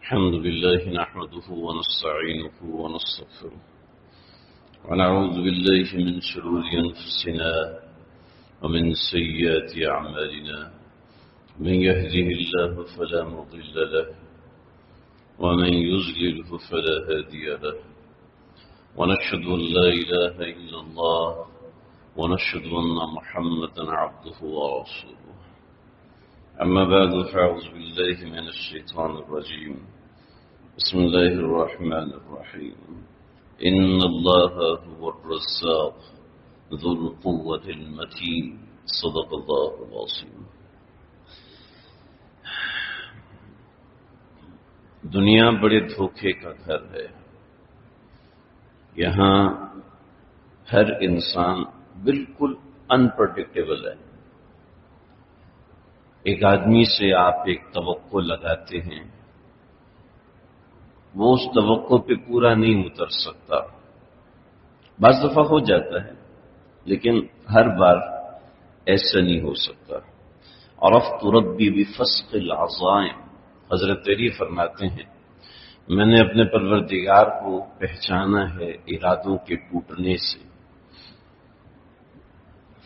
الحمد لله نحمده ونستعينه ونستغفره ونعوذ بالله من شرور أنفسنا ومن سيئات أعمالنا من يهده الله فلا مضل له ومن يضلله فلا هادي له ونشهد أن لا إله إلا الله ونشهد أن محمدا عبده ورسوله أما بعد فأعوذ بالله من الشيطان الرجيم بسم الله الرحمن الرحيم إن الله هو الرزاق ذو القوة المتين صدق الله العظيم. دنیا بڑے دھوکے کا گھر ہے. یہاں ہر انسان بالکل انپریڈکٹیبل ہے. ایک آدمی سے آپ ایک توقع لگاتے ہیں، وہ اس توقع پہ پورا نہیں اتر سکتا. بعض دفعہ ہو جاتا ہے لیکن ہر بار ایسا نہیں ہو سکتا. عرفت ربی بفسق العظائم، حضرت علی فرماتے ہیں میں نے اپنے پروردگار کو پہچانا ہے ارادوں کے ٹوٹنے سے.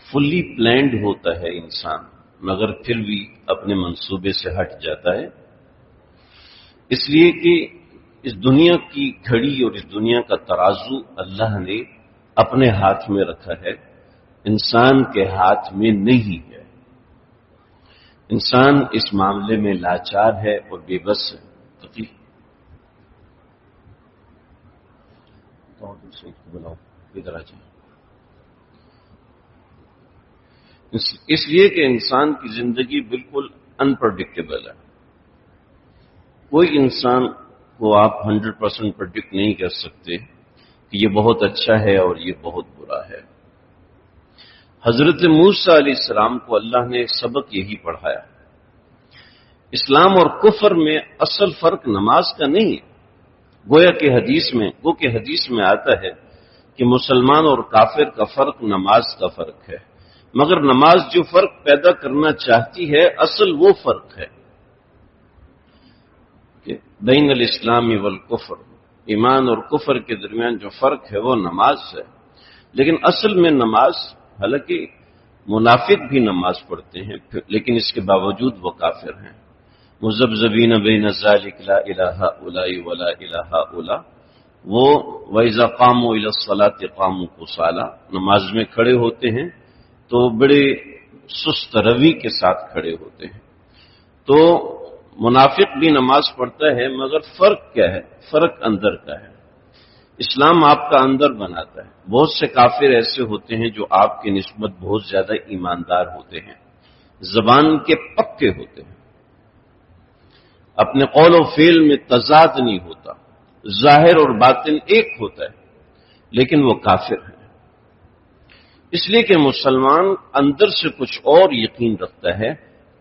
فلی پلانڈ ہوتا ہے انسان مگر پھر بھی اپنے منصوبے سے ہٹ جاتا ہے، اس لیے کہ اس دنیا کی گھڑی اور اس دنیا کا ترازو اللہ نے اپنے ہاتھ میں رکھا ہے، انسان کے ہاتھ میں نہیں ہے. انسان اس معاملے میں لاچار ہے اور بے بس ہے. اس لیے کہ انسان کی زندگی بالکل انپریڈکٹیبل ہے. کوئی انسان کو آپ 100% پریڈکٹ نہیں کر سکتے کہ یہ بہت اچھا ہے اور یہ بہت برا ہے. حضرت موسیٰ علیہ السلام کو اللہ نے سبق یہی پڑھایا. اسلام اور کفر میں اصل فرق نماز کا نہیں ہے. گویا کہ حدیث میں آتا ہے کہ مسلمان اور کافر کا فرق نماز کا فرق ہے، مگر نماز جو فرق پیدا کرنا چاہتی ہے اصل وہ فرق ہے کہ بین الاسلام والکفر، ایمان اور کفر کے درمیان جو فرق ہے وہ نماز ہے. لیکن اصل میں نماز، حالانکہ منافق بھی نماز پڑھتے ہیں لیکن اس کے باوجود وہ کافر ہیں. مذبذبین بین ذلک لا الہ الا ولا الہ الا، وہ وَإِذَا قَامُوا إِلَى الصَّلَاةِ قَامُوا كُسَالَىٰ، نماز میں کھڑے ہوتے ہیں تو بڑے سست روی کے ساتھ کھڑے ہوتے ہیں. تو منافق بھی نماز پڑھتا ہے مگر فرق کیا ہے؟ فرق اندر کا ہے. اسلام آپ کا اندر بناتا ہے. بہت سے کافر ایسے ہوتے ہیں جو آپ کی نسبت بہت زیادہ ایماندار ہوتے ہیں، زبان کے پکے ہوتے ہیں، اپنے قول و فعل میں تضاد نہیں ہوتا، ظاہر اور باطن ایک ہوتا ہے، لیکن وہ کافر ہیں. اس لیے کہ مسلمان اندر سے کچھ اور یقین رکھتا ہے،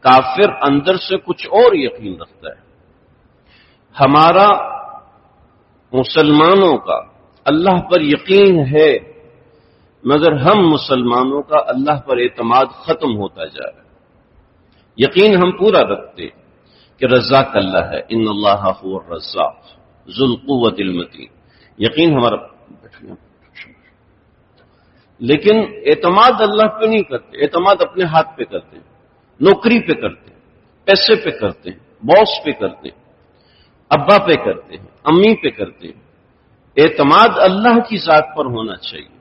کافر اندر سے کچھ اور یقین رکھتا ہے. ہمارا مسلمانوں کا اللہ پر یقین ہے مگر ہم مسلمانوں کا اللہ پر اعتماد ختم ہوتا جا رہا ہے. یقین ہم پورا رکھتے کہ رزاق اللہ ہے، ان اللہ هو الرزاق ذو القوة المتین، یقین ہمارا، لیکن اعتماد اللہ پہ نہیں کرتے. اعتماد اپنے ہاتھ پہ کرتے ہیں، نوکری پہ کرتے ہیں، پیسے پہ کرتے ہیں، باس پہ کرتے ہیں، ابا پہ کرتے ہیں، امی پہ کرتے ہیں. اعتماد اللہ کی ذات پر ہونا چاہیے.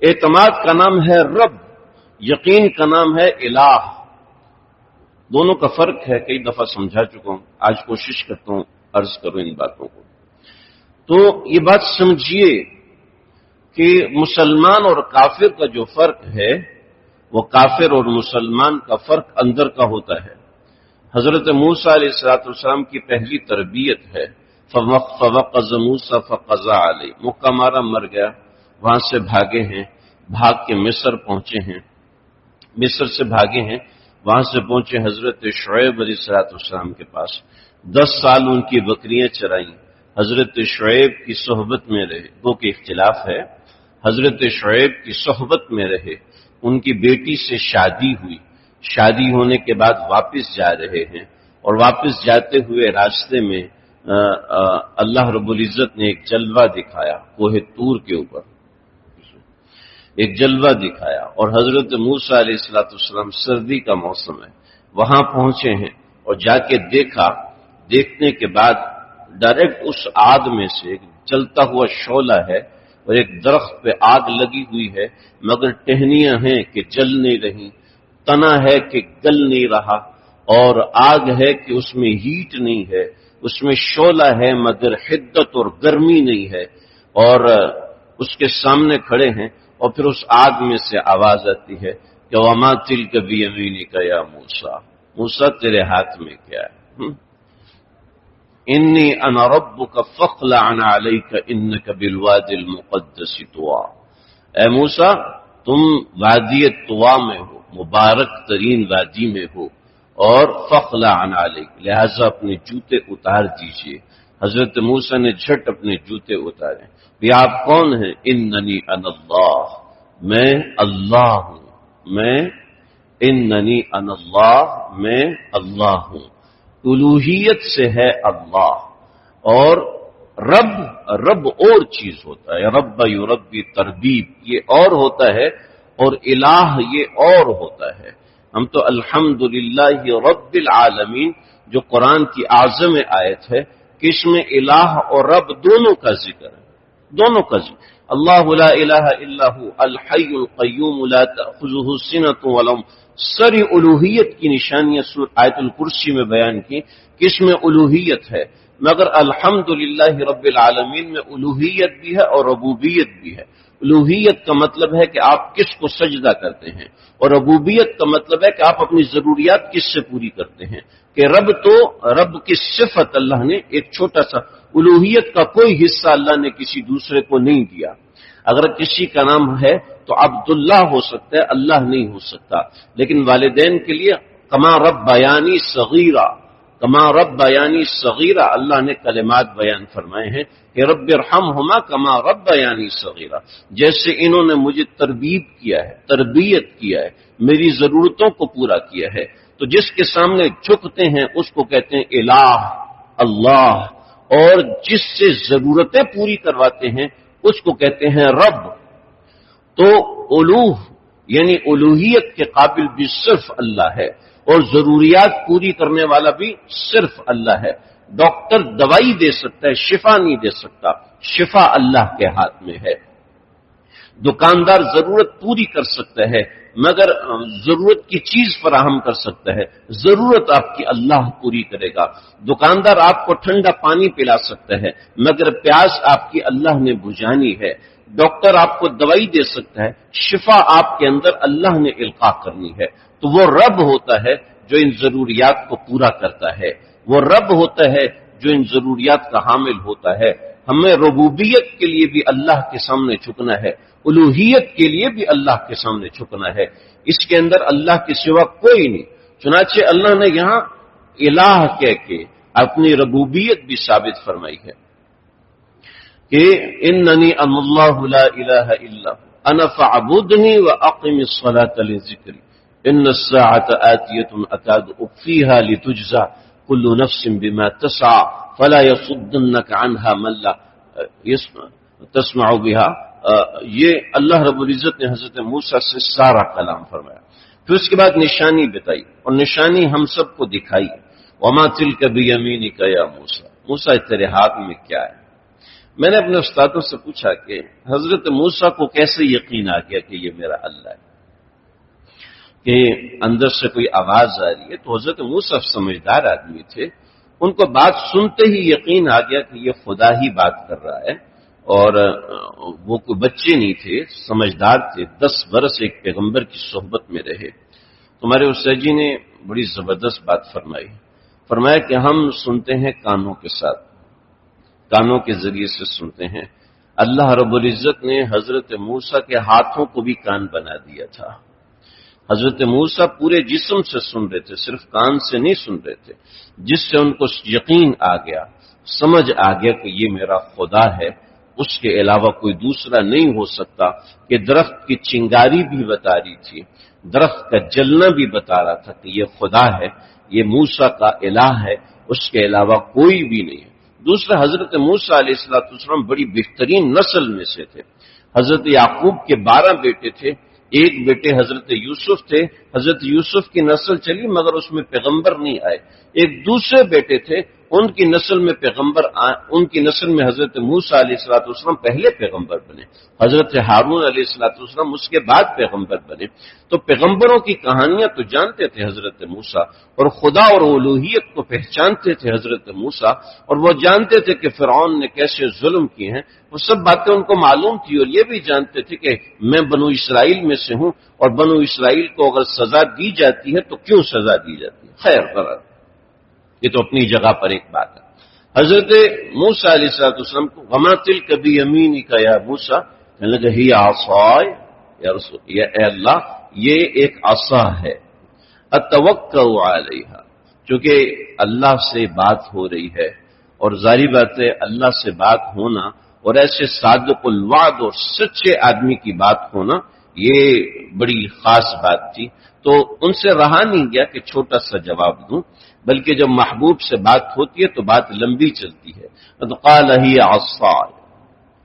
اعتماد کا نام ہے رب، یقین کا نام ہے الہ. دونوں کا فرق ہے، کئی دفعہ سمجھا چکا ہوں، آج کوشش کرتا ہوں عرض کروں ان باتوں کو. تو یہ بات سمجھیے کہ مسلمان اور کافر کا جو فرق ہے وہ کافر اور مسلمان کا فرق اندر کا ہوتا ہے. حضرت موسیٰ علیہ السلام کی پہلی تربیت ہے فوقظ موسیٰ فقضى علیہ، مکہ مارا مر گیا، وہاں سے بھاگے ہیں، بھاگ کے مصر پہنچے ہیں، مصر سے بھاگے ہیں، وہاں سے پہنچے حضرت شعیب علیہ السلام کے پاس. 10 سال ان کی بکریاں چرائیں، حضرت شعیب کی صحبت میں رہے. وہ کہ اختلاف ہے، حضرت شعیب کی صحبت میں رہے، ان کی بیٹی سے شادی ہوئی، شادی ہونے کے بعد واپس جا رہے ہیں اور واپس جاتے ہوئے راستے میں اللہ رب العزت نے ایک جلوہ دکھایا کوہ طور کے اوپر، ایک جلوہ دکھایا، اور حضرت موسیٰ علیہ السلام سردی کا موسم ہے وہاں پہنچے ہیں، اور جا کے دیکھنے کے بعد ڈائریکٹ اس آگ میں سے ایک جلتا ہوا شعلہ ہے، اور ایک درخت پہ آگ لگی ہوئی ہے مگر ٹہنیاں ہیں کہ جل نہیں رہی، تنا ہے کہ گل نہیں رہا، اور آگ ہے کہ اس میں ہیٹ نہیں ہے، اس میں شعلہ ہے مگر حدت اور گرمی نہیں ہے، اور اس کے سامنے کھڑے ہیں، اور پھر اس آگ میں سے آواز آتی ہے کہ وَمَا تِلْكَ بِيَمِينِكَ يَا موسیٰ، موسیٰ تیرے ہاتھ میں کیا ہے؟ انی انا ربک فاخلع علیک انک بالواد المقدس طویٰ، اے موسیٰ تم وادی طویٰ میں ہو، مبارک ترین وادی میں ہو، اور فاخلع علیک لہذا اپنے جوتے اتار دیجئے۔ حضرت موسیٰ نے جھٹ اپنے جوتے اتارے۔ یہ آپ کون ہیں؟ اننی انا اللہ، میں اللہ ہوں، اننی انا اللہ، میں اللہ ہوں۔ الوہیت سے ہے اللہ، اور رب اور چیز ہوتا ہے، رب یربی تربیب یہ اور ہوتا ہے، اور الہ یہ اور ہوتا ہے۔ ہم تو الحمدللہ رب العالمین جو قرآن کی اعظم آیت ہے کہ اس میں الہ اور رب دونوں کا ذکر ہے، دونوں کا ذکر۔ اللہ لا الہ الا هو الحی القیوم لا تأخذہ سنۃ ولا نوم، ساری الوہیت کی نشانیاں آیت الکرسی میں بیان کی کہ اس میں الوہیت ہے، مگر الحمدللہ رب العالمین میں الوہیت بھی ہے اور ربوبیت بھی ہے۔ الوہیت کا مطلب ہے کہ آپ کس کو سجدہ کرتے ہیں، اور ربوبیت کا مطلب ہے کہ آپ اپنی ضروریات کس سے پوری کرتے ہیں، کہ رب کی صفت اللہ نے ایک چھوٹا سا، الوہیت کا کوئی حصہ اللہ نے کسی دوسرے کو نہیں دیا۔ اگر کسی کا نام ہے تو عبداللہ ہو سکتا ہے، اللہ نہیں ہو سکتا، لیکن والدین کے لیے کما ربیانی صغیرہ اللہ نے کلمات بیان فرمائے ہیں کہ رب ارحمہما کما ربیانی صغیرہ، جیسے انہوں نے مجھے تربیت کیا ہے، میری ضرورتوں کو پورا کیا ہے۔ تو جس کے سامنے جھکتے ہیں اس کو کہتے ہیں الہ، اللہ، اور جس سے ضرورتیں پوری کرواتے ہیں اس کو کہتے ہیں رب۔ تو الوہ یعنی الوہیت کے قابل بھی صرف اللہ ہے، اور ضروریات پوری کرنے والا بھی صرف اللہ ہے۔ ڈاکٹر دوائی دے سکتا ہے، شفا نہیں دے سکتا، شفا اللہ کے ہاتھ میں ہے۔ دکاندار ضرورت پوری کر سکتا ہے مگر ضرورت کی چیز فراہم کر سکتا ہے، ضرورت آپ کی اللہ پوری کرے گا۔ دکاندار آپ کو ٹھنڈا پانی پلا سکتا ہے مگر پیاس آپ کی اللہ نے بجھانی ہے۔ ڈاکٹر آپ کو دوائی دے سکتا ہے، شفا آپ کے اندر اللہ نے القاء کرنی ہے۔ تو وہ رب ہوتا ہے جو ان ضروریات کو پورا کرتا ہے، وہ رب ہوتا ہے جو ان ضروریات کا حامل ہوتا ہے۔ ہمیں ربوبیت کے لیے بھی اللہ کے سامنے جھکنا ہے، الوہیت کے لیے بھی اللہ کے سامنے جھکنا ہے، اس کے اندر اللہ کے سوا کوئی نہیں۔ چنانچہ اللہ نے یہاں الہ کہہ کے اپنی ربوبیت بھی ثابت فرمائی ہے کہ اننی انا اللہ لا الہ الا انا فاعبدنی واقم الصلاۃ لذکری ان الساعۃ آتیۃ اکاد اخفیھا لتجزی کل نفس بما تسعی فلا یصدنک عنہا من لا تسمع بها۔ یہ اللہ رب العزت نے حضرت موسیٰ سے سارا کلام فرمایا، پھر اس کے بعد نشانی بتائی، اور نشانی ہم سب کو دکھائی۔ وما تلک بیمینک یا موسیٰ، موسیٰ تیرے ہاتھ میں کیا ہے؟ میں نے اپنے استادوں سے پوچھا کہ حضرت موسیٰ کو کیسے یقین آ گیا کہ یہ میرا اللہ ہے، کہ اندر سے کوئی آواز آ رہی ہے؟ تو حضرت موسیٰ سمجھدار آدمی تھے، ان کو بات سنتے ہی یقین آ گیا کہ یہ خدا ہی بات کر رہا ہے، اور وہ کوئی بچے نہیں تھے، سمجھدار تھے، 10 برس ایک پیغمبر کی صحبت میں رہے۔ تمہارے استاد جی نے بڑی زبردست بات فرمایا کہ ہم سنتے ہیں کانوں کے ساتھ، کانوں کے ذریعے سے سنتے ہیں۔ اللہ رب العزت نے حضرت موسیٰ کے ہاتھوں کو بھی کان بنا دیا تھا۔ حضرت موسیٰ پورے جسم سے سن رہے تھے، صرف کان سے نہیں سن رہے تھے، جس سے ان کو یقین آ گیا، سمجھ آ گیا کہ یہ میرا خدا ہے، اس کے علاوہ کوئی دوسرا نہیں ہو سکتا، کہ درخت کی چنگاری بھی بتا رہی تھی، درخت کا جلنا بھی بتا رہا تھا کہ یہ خدا ہے، یہ موسیٰ کا الہ ہے، اس کے علاوہ کوئی بھی نہیں ہے۔ دوسرا حضرت موسیٰ علیہ السلام بڑی بہترین نسل میں سے تھے. حضرت یعقوب کے 12 بیٹے تھے، ایک بیٹے حضرت یوسف تھے. حضرت یوسف کی نسل چلی مگر اس میں پیغمبر نہیں آئے. ایک دوسرے بیٹے تھے، ان کی نسل میں پیغمبر آئے. ان کی نسل میں حضرت موسیٰ علیہ السلام پہلے پیغمبر بنے، حضرت ہارون علیہ السلام اس کے بعد پیغمبر بنے. تو پیغمبروں کی کہانیاں تو جانتے تھے حضرت موسیٰ، اور خدا اور الوہیت کو پہچانتے تھے حضرت موسیٰ، اور وہ جانتے تھے کہ فرعون نے کیسے ظلم کیے ہیں. وہ سب باتیں ان کو معلوم تھی، اور یہ بھی جانتے تھے کہ میں بنو اسرائیل میں سے ہوں، اور بنو اسرائیل کو اگر سزا دی جاتی ہے تو کیوں سزا دی جاتی ہے. خیر برحال یہ تو اپنی جگہ پر ایک بات ہے. حضرت موسیٰ علیہ السلام کو وما تلک بیمینک یا موسیٰ، کہنے لگے ہی عصائے یا رسول، یا اے اللہ یہ ایک عصا ہے، اتوکل علیہا، چونکہ اللہ سے بات ہو رہی ہے، اور ظاہری بات ہے اللہ سے بات ہونا اور ایسے صادق الوعد اور سچے آدمی کی بات ہونا یہ بڑی خاص بات تھی. تو ان سے رہا نہیں گیا کہ چھوٹا سا جواب دوں، بلکہ جب محبوب سے بات ہوتی ہے تو بات لمبی چلتی ہے. تو قال ہی عصائے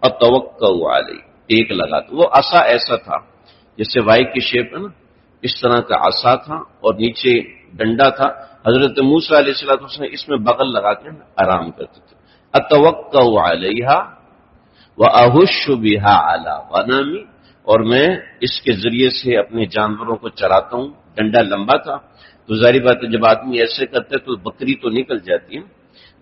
اتوکل علیہ، ایک لگا. تو وہ عصا ایسا تھا جیسے وائی کی شیپ ہے نا، اس طرح کا عصا تھا اور نیچے ڈنڈا تھا. حضرت موسیٰ علیہ السلام اس میں بغل لگا کے آرام کرتے تھے. اتوکل علیہا واہش بہا علی غنمی، اور میں اس کے ذریعے سے اپنے جانوروں کو چراتا ہوں. ڈنڈا لمبا تھا تو ظاہری بات ہے جب آدمی ایسے کرتے تو بکری تو نکل جاتی ہے،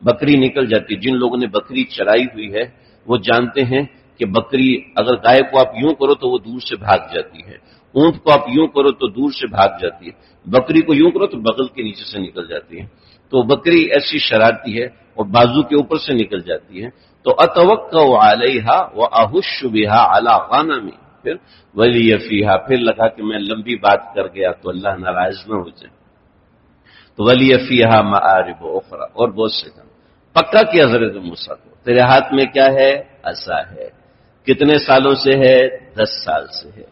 بکری نکل جاتی ہے. جن لوگوں نے بکری چرائی ہوئی ہے وہ جانتے ہیں کہ بکری، اگر گائے کو آپ یوں کرو تو وہ دور سے بھاگ جاتی ہے، اونٹ کو آپ یوں کرو تو دور سے بھاگ جاتی ہے، بکری کو یوں کرو تو بغل کے نیچے سے نکل جاتی ہے. تو بکری ایسی شرارتی ہے اور بازو کے اوپر سے نکل جاتی ہے. تو اتوکل علیہا واہش بہا علی غنمی، پھر ولی فیہا، پھر لگا کہ میں لمبی بات کر گیا تو اللہ ناراض نہ ہو جائے. تو ولی فیہا مآرب اخری، اور بہت سے کام پکا کیا حضرت موسیٰ کو. تیرے ہاتھ میں کیا ہے؟ عصا ہے. کتنے سالوں سے ہے؟ 10 سال سے ہے.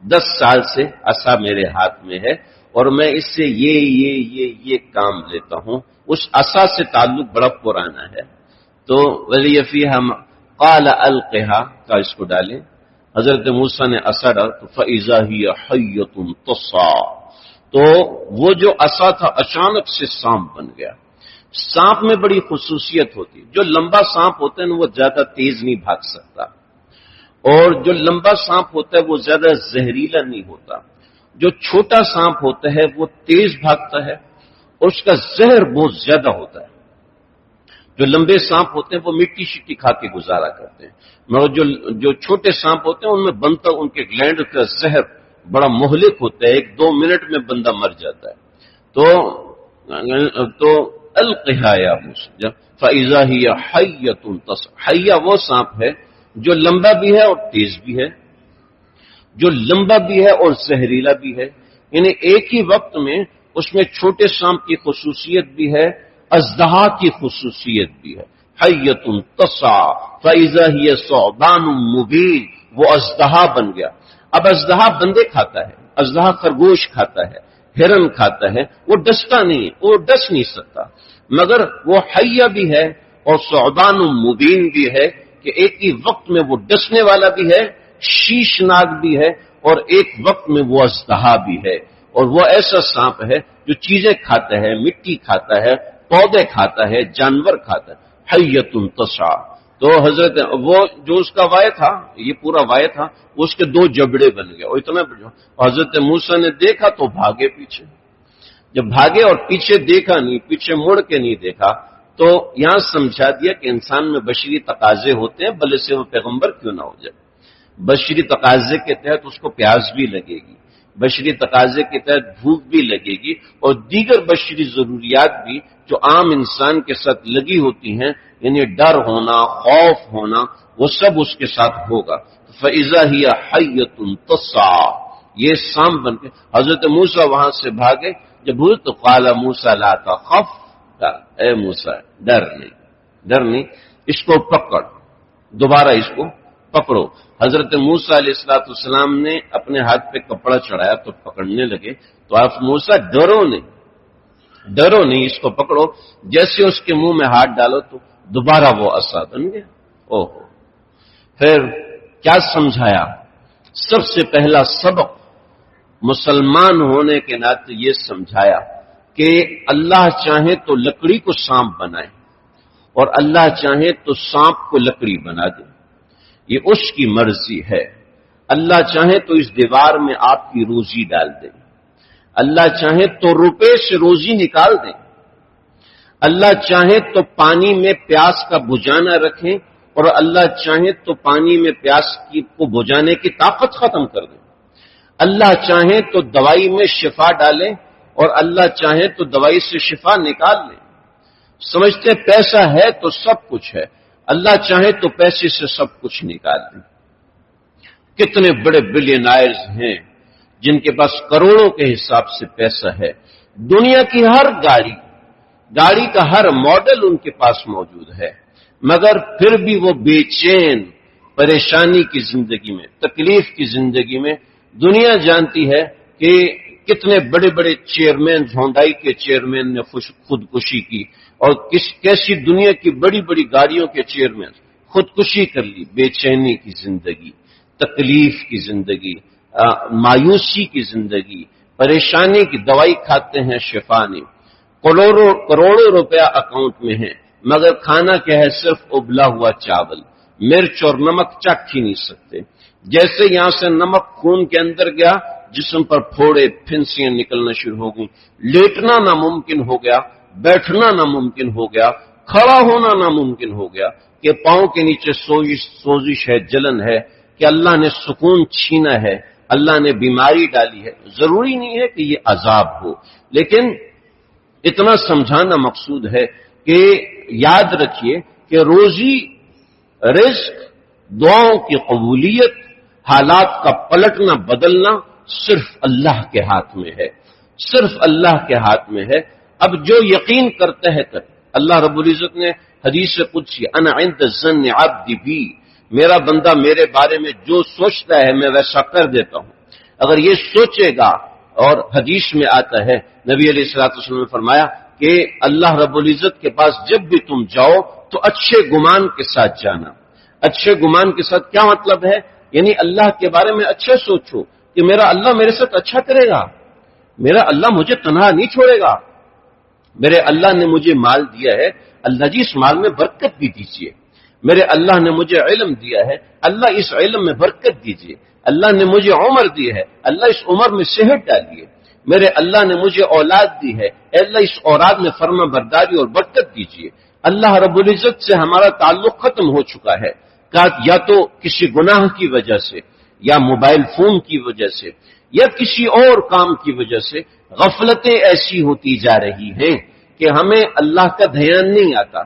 10 سال سے عصا میرے ہاتھ میں ہے اور میں اس سے یہ کام لیتا ہوں. اس عصا سے تعلق بڑا پرانا ہے. تو ولی فیہا قال القھا، کا اس کو ڈالیں. حضرت موسیٰ نے عصا ڈالا تو فاذا ہی حیۃ تسعی، تو وہ جو عصا تھا اچانک سے سانپ بن گیا. سانپ میں بڑی خصوصیت ہوتی ہے، جو لمبا سانپ ہوتا ہے نا وہ زیادہ تیز نہیں بھاگ سکتا، اور جو لمبا سانپ ہوتا ہے وہ زیادہ زہریلا نہیں ہوتا. جو چھوٹا سانپ ہوتا ہے وہ تیز بھاگتا ہے اور اس کا زہر بہت زیادہ ہوتا ہے. جو لمبے سانپ ہوتے ہیں وہ مٹی شٹی کھا کے گزارا کرتے ہیں، مگر جو چھوٹے سانپ ہوتے ہیں ان میں بنتا ان کے گلینڈ کا زہر بڑا مہلک ہوتا ہے، 1-2 منٹ میں بندہ مر جاتا ہے. تو القھا یا موسیٰ فاذا ہی حیۃ تسعی، حیہ وہ سانپ ہے جو لمبا بھی ہے اور تیز بھی ہے، جو لمبا بھی ہے اور زہریلا بھی ہے. یعنی ایک ہی وقت میں اس میں چھوٹے سانپ کی خصوصیت بھی ہے، اژدہا کی خصوصیت بھی ہے. حیۃ تسعی فاذا ہی ثعبان مبین، وہ اژدہا بن گیا. اب اژدہا بندے کھاتا ہے، اژدہا خرگوش کھاتا ہے، ہرن کھاتا ہے، وہ ڈستا نہیں، وہ ڈس نہیں سکتا. مگر وہ حیہ بھی ہے اور ثعبان مبین بھی ہے کہ ایک ہی وقت میں وہ ڈسنے والا بھی ہے، شیشناک بھی ہے، اور ایک وقت میں وہ اژدہا بھی ہے. اور وہ ایسا سانپ ہے جو چیزیں کھاتا ہے، مٹی کھاتا ہے، پودے کھاتا ہے، جانور کھاتا ہے. حیۃ تسعی. تو حضرت وہ جو اس کا وائے تھا، یہ پورا وائے تھا، اس کے 2 جبڑے بن گئے اور اتنا بڑا. حضرت موسیٰ نے دیکھا تو بھاگے پیچھے. جب بھاگے اور پیچھے دیکھا نہیں، پیچھے مڑ کے نہیں دیکھا، تو یہاں سمجھا دیا کہ انسان میں بشری تقاضے ہوتے ہیں، بھلے سے وہ پیغمبر کیوں نہ ہو جائے. بشری تقاضے کے تحت اس کو پیاس بھی لگے گی، بشری تقاضے کے تحت بھوک بھی لگے گی، اور دیگر بشری ضروریات بھی جو عام انسان کے ساتھ لگی ہوتی ہیں، یعنی ڈر ہونا، خوف ہونا، وہ سب اس کے ساتھ ہوگا. فاذا ہی حیۃ تسعی، یہ سانپ بن کے حضرت موسیٰ وہاں سے بھاگے. جب ہوئے تو قال موسیٰ لا تخف، اے موسیٰ ڈر نہیں، اس کو پکڑ، دوبارہ اس کو پکڑو. حضرت موسیٰ علیہ السلام نے اپنے ہاتھ پہ کپڑا چڑھایا تو پکڑنے لگے. تو آپ موسیٰ ڈرو نہیں، اس کو پکڑو. جیسے اس کے منہ میں ہاتھ ڈالو تو دوبارہ وہ عصا بن گیا۔ اوہو، پھر کیا سمجھایا؟ سب سے پہلا سبق مسلمان ہونے کے ناطے یہ سمجھایا کہ اللہ چاہے تو لکڑی کو سانپ بنائے اور اللہ چاہے تو سانپ کو لکڑی بنا دے، یہ اس کی مرضی ہے۔ اللہ چاہے تو اس دیوار میں آپ کی روزی ڈال دے، اللہ چاہے تو روپے سے روزی نکال دیں، اللہ چاہے تو پانی میں پیاس کا بجھانا رکھیں اور اللہ چاہے تو پانی میں پیاس کو بجھانے کی طاقت ختم کر دیں، اللہ چاہے تو دوائی میں شفا ڈالیں اور اللہ چاہے تو دوائی سے شفا نکال لیں۔ سمجھتے پیسہ ہے تو سب کچھ ہے، اللہ چاہے تو پیسے سے سب کچھ نکال لیں۔ کتنے بڑے بلینائرز ہیں جن کے پاس کروڑوں کے حساب سے پیسہ ہے، دنیا کی ہر گاڑی کا ہر ماڈل ان کے پاس موجود ہے، مگر پھر بھی وہ بے چین، پریشانی کی زندگی میں، تکلیف کی زندگی میں۔ دنیا جانتی ہے کہ کتنے بڑے بڑے چیئرمین، ہونڈائی کے چیئرمین نے خودکشی کی، اور کیسی دنیا کی بڑی بڑی گاڑیوں کے چیئرمین خودکشی کر لی۔ بے چینی کی زندگی، تکلیف کی زندگی، مایوسی کی زندگی، پریشانی کی دوائی کھاتے ہیں، شفا نہیں۔ کروڑوں روپیہ اکاؤنٹ میں ہیں، مگر کھانا کیا ہے؟ صرف ابلا ہوا چاول، مرچ اور نمک چکھ ہی نہیں سکتے۔ جیسے یہاں سے نمک خون کے اندر گیا، جسم پر پھوڑے پھنسیاں نکلنا شروع ہو گئیں، لیٹنا ناممکن ہو گیا، بیٹھنا ناممکن ہو گیا، کھڑا ہونا ناممکن ہو گیا، کہ پاؤں کے نیچے سوزش ہے، جلن ہے، کہ اللہ نے سکون چھینا ہے، اللہ نے بیماری ڈالی ہے۔ ضروری نہیں ہے کہ یہ عذاب ہو، لیکن اتنا سمجھانا مقصود ہے کہ یاد رکھیے کہ روزی، رزق، دعاؤں کی قبولیت، حالات کا پلٹنا بدلنا صرف اللہ کے ہاتھ میں ہے، صرف اللہ کے ہاتھ میں ہے۔ اب جو یقین کرتا ہے کرے۔ اللہ رب العزت نے حدیث قدسی انا عند الظن عبدی بی، میرا بندہ میرے بارے میں جو سوچتا ہے میں ویسا کر دیتا ہوں۔ اگر یہ سوچے گا، اور حدیث میں آتا ہے نبی علیہ الصلوۃ والسلام نے فرمایا کہ اللہ رب العزت کے پاس جب بھی تم جاؤ تو اچھے گمان کے ساتھ جانا۔ اچھے گمان کے ساتھ کیا مطلب ہے؟ یعنی اللہ کے بارے میں اچھا سوچو کہ میرا اللہ میرے ساتھ اچھا کرے گا، میرا اللہ مجھے تنہا نہیں چھوڑے گا، میرے اللہ نے مجھے مال دیا ہے، اللہ جی اس مال میں برکت بھی دیجیے، میرے اللہ نے مجھے علم دیا ہے، اللہ اس علم میں برکت دیجیے، اللہ نے مجھے عمر دی ہے، اللہ اس عمر میں صحت ڈالیے، میرے اللہ نے مجھے اولاد دی ہے، اللہ اس اولاد میں فرما برداری اور برکت دیجیے۔ اللہ رب العزت سے ہمارا تعلق ختم ہو چکا ہے، یا تو کسی گناہ کی وجہ سے، یا موبائل فون کی وجہ سے، یا کسی اور کام کی وجہ سے غفلتیں ایسی ہوتی جا رہی ہیں کہ ہمیں اللہ کا دھیان نہیں آتا۔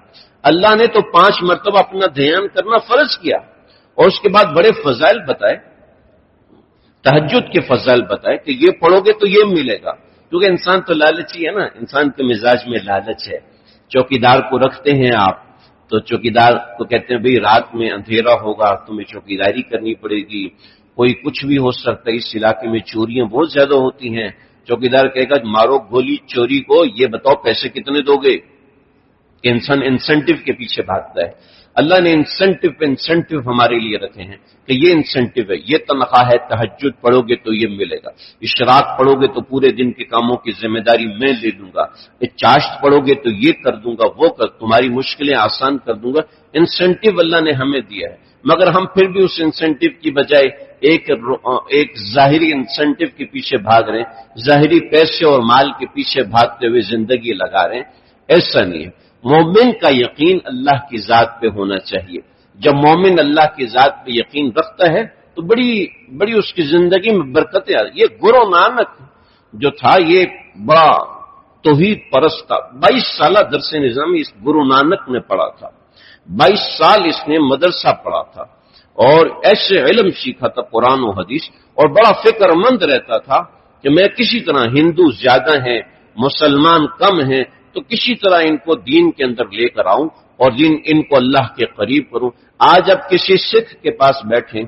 اللہ نے تو 5 مرتبہ اپنا دھیان کرنا فرض کیا، اور اس کے بعد بڑے فضائل بتائے، تہجد کے فضائل بتائے کہ یہ پڑھو گے تو یہ ملے گا، کیونکہ انسان تو لالچی ہے نا، انسان کے مزاج میں لالچ ہے۔ چوکیدار کو رکھتے ہیں آپ، تو چوکیدار کو کہتے ہیں بھئی رات میں اندھیرا ہوگا، تمہیں چوکیداری کرنی پڑے گی، کوئی کچھ بھی ہو سکتا ہے، اس علاقے میں چوریاں بہت زیادہ ہوتی ہیں، چوکیدار کہے گا مارو گولی چوری کو، یہ بتاؤ پیسے کتنے دو گے، کہ انسان انسینٹیو کے پیچھے بھاگتا ہے۔ اللہ نے انسینٹیو ہمارے لیے رکھے ہیں کہ یہ انسینٹیو ہے، یہ تنخواہ ہے، تہجد پڑھو گے تو یہ ملے گا، اشراق پڑھو گے تو پورے دن کے کاموں کی ذمہ داری میں لے لوں گا، چاشت پڑھو گے تو یہ کر دوں گا، وہ کر، تمہاری مشکلیں آسان کر دوں گا۔ انسینٹیو اللہ نے ہمیں دیا ہے، مگر ہم پھر بھی اس انسینٹیو کی بجائے ایک ظاہری انسینٹیو کے پیچھے بھاگ رہے ہیں، ظاہری پیسے اور مال کے پیچھے بھاگتے ہوئے زندگی لگا رہے ہیں۔ ایسا نہیں ہے۔ مومن کا یقین اللہ کی ذات پہ ہونا چاہیے۔ جب مومن اللہ کی ذات پہ یقین رکھتا ہے تو بڑی اس کی زندگی میں برکتیں آ رہی۔ یہ گرو نانک جو تھا یہ بڑا توحید پرست تھا، 22 سالہ درس نظامی اس گرو نانک نے پڑھا تھا، 22 سال اس نے مدرسہ پڑھا تھا، اور ایسے علم سیکھا تھا قرآن و حدیث، اور بڑا فکر مند رہتا تھا کہ میں کسی طرح، ہندو زیادہ ہیں، مسلمان کم ہیں، تو کسی طرح ان کو دین کے اندر لے کر آؤں اور ان کو اللہ کے قریب کروں۔ آج اب کسی سکھ کے پاس بیٹھیں،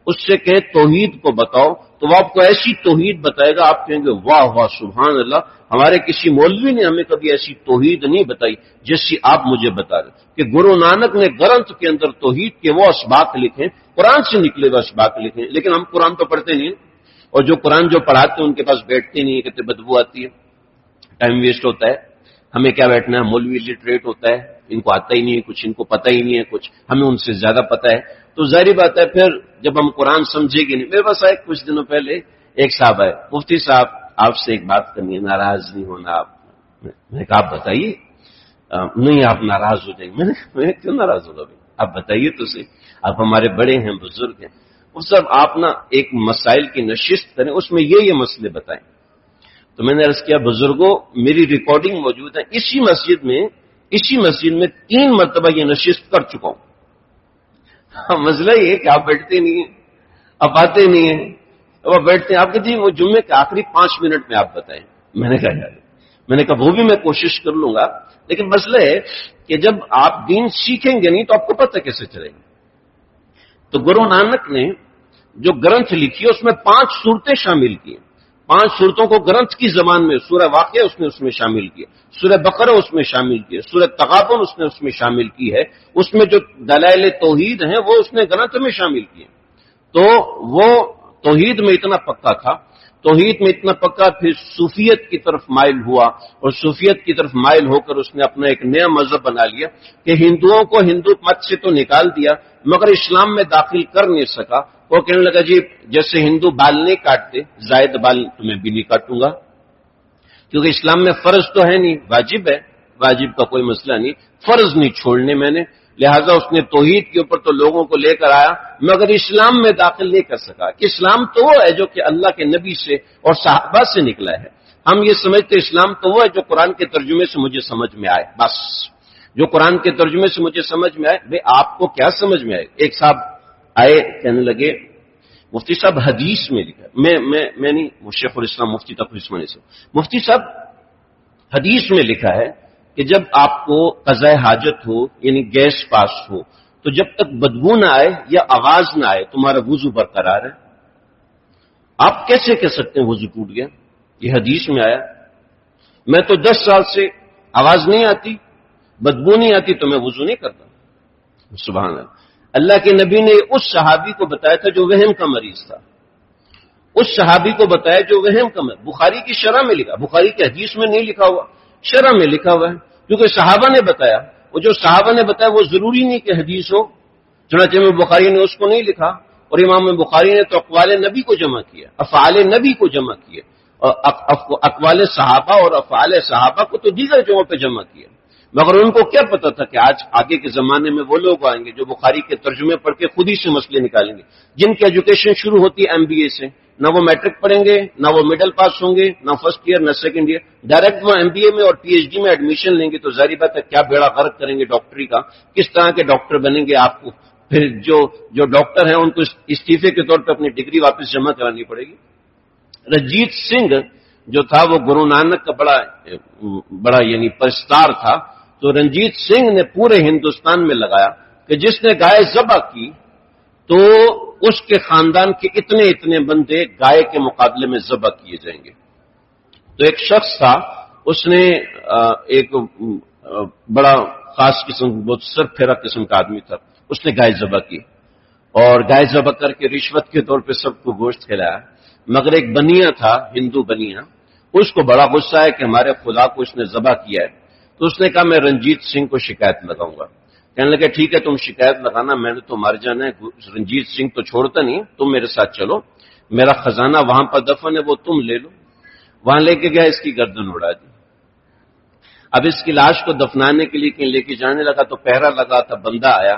اس سے کہے توحید کو بتاؤ تو تو وہ آپ کو ایسی توحید بتائے گا، آپ کہیں گے واہ واہ سبحان اللہ، ہمارے کسی مولوی نے ہمیں کبھی ایسی توحید نہیں بتائی جیسی آپ مجھے بتا رہے کہ گرو نانک نے گرنتھ کے اندر توحید کے وہ اسباق لکھے، قرآن سے نکلے ہوئے اسباق لکھے، لیکن ہم قرآن تو پڑھتے نہیں، اور جو قرآن جو پڑھاتے ہیں ان کے پاس بیٹھتے نہیں، کہتے بدبو آتی ہے، ٹائم ویسٹ ہوتا ہے، ہمیں کیا بیٹھنا ہے، مولوی لٹریٹ ہوتا ہے، ان کو آتا ہی نہیں ہے کچھ، ان کو پتہ ہی نہیں ہے کچھ، ہمیں ان سے زیادہ پتہ ہے، تو ظاہری بات ہے پھر جب ہم قرآن سمجھے گی نہیں۔ میرے پاس آئے کچھ دنوں پہلے ایک صاحب آئے، مفتی صاحب آپ سے ایک بات کرنی ہے، ناراض نہیں ہونا آپ۔ میں نے کہا آپ بتائیے۔ نہیں آپ ناراض ہو جائیں گے۔ میں نے کیوں ناراض ہوگا بھائی، آپ بتائیے تو صحیح، آپ ہمارے بڑے ہیں، بزرگ ہیں، وہ سب آپ نا ایک مسائل کی نشست کریں، اس میں یہ مسئلے بتائیں۔ تو میں نے عرض کیا بزرگوں میری ریکارڈنگ موجود ہے، اسی مسجد میں 3 مرتبہ یہ نشست کر چکا ہوں۔ مسئلہ یہ ہے کہ آپ بیٹھتے نہیں ہیں، آپ آتے نہیں ہیں، اب آپ بیٹھتے ہیں، آپ کہتے ہیں وہ جمعے کے آخری 5 منٹ میں آپ بتائیں۔ میں نے کہا وہ بھی میں کوشش کر لوں گا، لیکن مسئلہ ہے کہ جب آپ دین سیکھیں گے نہیں تو آپ کو پتہ کیسے چلے گا۔ تو گرو نانک نے جو گرنتھ لکھی اس میں 5 صورتیں شامل کی، 5 صورتوں کو گرنتھ کی زبان میں سورہ واقعہ اس میں شامل کیا، سورہ بقرہ اس میں شامل کیا، سورہ تغابن اس میں شامل کی ہے، اس میں جو دلائل توحید ہیں وہ اس نے گرنتھ میں شامل کیے۔ تو وہ توحید میں اتنا پکا پھر صوفیت کی طرف مائل ہوا، اور صوفیت کی طرف مائل ہو کر اس نے اپنا ایک نیا مذہب بنا لیا کہ ہندوؤں کو ہندو مت سے تو نکال دیا مگر اسلام میں داخل کر نہیں سکا۔ وہ کہنے لگا جی جیسے ہندو بال نہیں کاٹتے، زائد بال تمہیں بھی نہیں کاٹوں گا، کیونکہ اسلام میں فرض تو ہے نہیں، واجب ہے، واجب کا کوئی مسئلہ نہیں، فرض نہیں چھوڑنے میں نے، لہذا اس نے توحید کے اوپر تو لوگوں کو لے کر آیا مگر اسلام میں داخل نہیں کر سکا کہ اسلام تو وہ ہے جو کہ اللہ کے نبی سے اور صحابہ سے نکلا ہے۔ ہم یہ سمجھتے اسلام تو وہ ہے جو قرآن کے ترجمے سے مجھے سمجھ میں آئے، بس جو قرآن کے ترجمے سے مجھے سمجھ میں آئے۔ بھئی آپ کو کیا سمجھ میں آئے؟ ایک صاحب آئے کہنے لگے مفتی صاحب حدیث میں لکھا، میں نہیں، شیخ الاسلام مفتی تقی عثمانی سے، مفتی صاحب حدیث میں لکھا ہے کہ جب آپ کو قضاء حاجت ہو یعنی گیس پاس ہو تو جب تک بدبو نہ آئے یا آواز نہ آئے تمہارا وضو برقرار ہے۔ آپ کیسے کہہ سکتے ہیں وضو ٹوٹ گیا؟ یہ حدیث میں آیا، میں تو 10 سال سے آواز نہیں آتی، بدبو نہیں آتی تو میں وضو نہیں کرتا۔ سبحان اللہ، اللہ کے نبی نے اس صحابی کو بتایا تھا جو وہم کا مریض تھا، اس صحابی کو بتایا جو وہم کا مریض، بخاری کی شرح میں لکھا، بخاری کی حدیث میں نہیں لکھا ہوا، شرح میں لکھا ہوا ہے، کیونکہ صحابہ نے بتایا، وہ جو صحابہ نے بتایا وہ ضروری نہیں کہ حدیث ہو، چنانچہ امام بخاری نے اس کو نہیں لکھا، اور امام بخاری نے تو اقوال نبی کو جمع کیا، افعال نبی کو جمع کیا، اور اقوال صحابہ اور افعال صحابہ کو تو دیگر جگہوں پہ جمع کیا، مگر ان کو کیا پتا تھا کہ آج آگے کے زمانے میں وہ لوگ آئیں گے جو بخاری کے ترجمے پڑھ کے خود ہی سے مسئلے نکالیں گے، جن کی ایجوکیشن شروع ہوتی ہے MBA سے، نہ وہ میٹرک پڑھیں گے، نہ وہ مڈل پاس ہوں گے، نہ فرسٹ ایئر نہ سیکنڈ ایئر، ڈائریکٹ وہ MBA میں اور PhD میں ایڈمیشن لیں گے، تو ظاہری بات ہے کیا بیڑا غرق کریں گے ڈاکٹری کا، کس طرح کے ڈاکٹر بنیں گے آپ کو، پھر جو ڈاکٹر ہیں ان کو استعفے کے طور پہ اپنی ڈگری واپس جمع کرانی پڑے گی۔ رنجیت سنگھ جو تھا وہ گرو نانک کا بڑا یعنی پرستار تھا، تو رنجیت سنگھ نے پورے ہندوستان میں لگایا کہ جس نے گائے ذبح کی تو اس کے خاندان کے اتنے بندے گائے کے مقابلے میں ذبح کیے جائیں گے۔ تو ایک شخص تھا، اس نے ایک بڑا خاص قسم، بہت سر پھیرا قسم کا آدمی تھا، اس نے گائے ذبح کی اور گائے ذبح کر کے رشوت کے طور پہ سب کو گوشت کھلایا، مگر ایک بنیا تھا، ہندو بنیا، اس کو بڑا غصہ ہے کہ ہمارے خدا کو اس نے ذبح کیا ہے، تو اس نے کہا میں رنجیت سنگھ کو شکایت لگاؤں گا۔ کہنے لگے ٹھیک ہے تم شکایت لگانا، میں نے تو مر جانا ہے، رنجیت سنگھ تو چھوڑتا نہیں، تم میرے ساتھ چلو، میرا خزانہ وہاں پر دفن ہے وہ تم لے لو۔ وہاں لے کے گیا، اس کی گردن اڑا دی۔ اب اس کی لاش کو دفنانے کے لیے کہیں لے کے جانے لگا تو پہرا لگا تھا، بندہ آیا،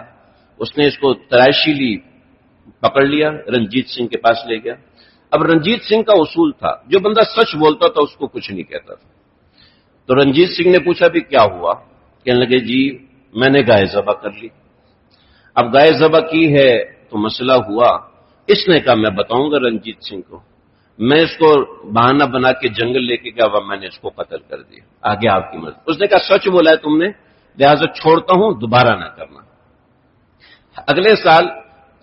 اس نے اس کو تراشی لی، پکڑ لیا، رنجیت سنگھ کے پاس لے گیا۔ اب رنجیت سنگھ کا اصول تھا جو بندہ سچ بولتا تھا اس کو کچھ نہیں کہتا تھا۔ تو رنجیت سنگھ نے پوچھا بھی کیا ہوا؟ کہنے لگے جی میں نے گائے ذبح کر لی۔ اب گائے ذبح کی ہے تو مسئلہ ہوا، اس نے کہا میں بتاؤں گا رنجیت سنگھ کو، میں اس کو بہانہ بنا کے جنگل لے کے گیا، میں نے اس کو قتل کر دیا، آگے آپ کی مرضی۔ اس نے کہا سچ بولا ہے تم نے، لہذا چھوڑتا ہوں، دوبارہ نہ کرنا۔ اگلے سال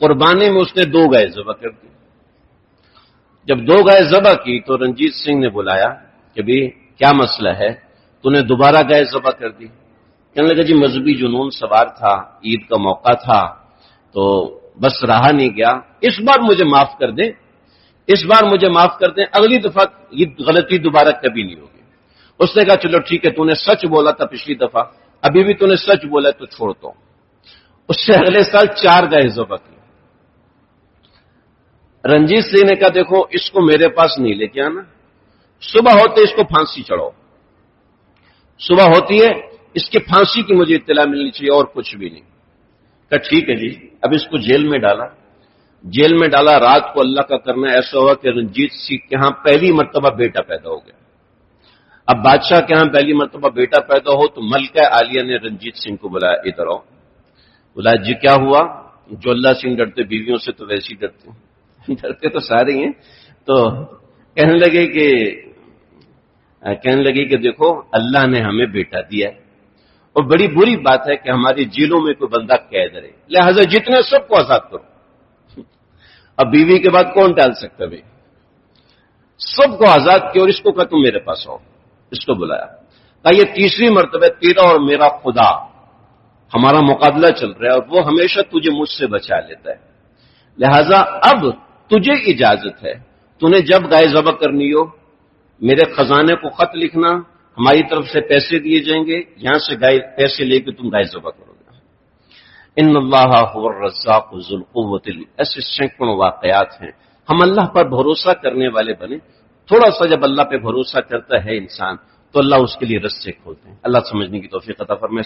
قربانی میں اس نے 2 گائے ذبح کر دی۔ جب 2 گائے ذبح کی تو رنجیت سنگھ نے بلایا کہ بھی کیا مسئلہ ہے، تو نے دوبارہ گائے ذبح کر دی؟ کہنے لگا جی مذہبی جنون سوار تھا، عید کا موقع تھا تو بس رہا نہیں گیا، اس بار مجھے معاف کر دیں، اس بار مجھے معاف کر دیں، اگلی دفعہ یہ غلطی دوبارہ کبھی نہیں ہوگی۔ اس نے کہا چلو ٹھیک ہے، تو نے سچ بولا تھا پچھلی دفعہ، ابھی بھی تو نے سچ بولا ہے تو چھوڑ دو۔ اس سے اگلے سال 4 گائے ذبح کی۔ رنجیت سنگھ نے کہا دیکھو اس کو میرے پاس نہیں لے کے آنا، صبح ہوتے اس کو پھانسی چڑھاؤ، صبح ہوتی ہے اس کے پھانسی کی مجھے اطلاع ملنی چاہیے اور کچھ بھی نہیں۔ کہا ٹھیک ہے جی۔ اب اس کو جیل میں ڈالا، جیل میں ڈالا، رات کو اللہ کا کرنا ایسا ہوا کہ رنجیت سنگھ کے ہاں پہلی مرتبہ بیٹا پیدا ہو گیا۔ اب بادشاہ کے ہاں پہلی مرتبہ بیٹا پیدا ہو تو ملکہ عالیہ نے رنجیت سنگھ کو بلایا، ادھر آؤ۔ بولا جی کیا ہوا؟ جو اللہ سے ڈرتے بیویوں سے تو ویسے ہی ڈرتے ہیں، ڈرتے تو سارے ہیں۔ تو کہنے لگے کہ دیکھو اللہ نے ہمیں بیٹا دیا ہے اور بڑی بری بات ہے کہ ہماری جیلوں میں کوئی بندہ قید رہے، لہذا جتنے سب کو آزاد کرو۔ اب بیوی کے بعد کون ٹال سکتا ہے؟ سب کو آزاد کیا اور اس کو کہا تم میرے پاس آؤ۔ اس کو بلایا، کہا یہ تیسری مرتبہ تیرا اور میرا خدا ہمارا مقابلہ چل رہا ہے اور وہ ہمیشہ تجھے مجھ سے بچا لیتا ہے، لہذا اب تجھے اجازت ہے، تو نے جب گائے ذبح کرنی ہو میرے خزانے کو خط لکھنا، ہماری طرف سے پیسے دیے جائیں گے، یہاں سے گائے پیسے لے کے تم گائے ذبح کرو گے۔ ان اللہ هو الرزاق ذو القوۃ، ایسے سینکڑوں واقعات ہیں۔ ہم اللہ پر بھروسہ کرنے والے بنے، تھوڑا سا جب اللہ پہ بھروسہ کرتا ہے انسان تو اللہ اس کے لیے رستے کھولتے ہیں۔ اللہ سمجھنے کی توفیق عطا فرمائے۔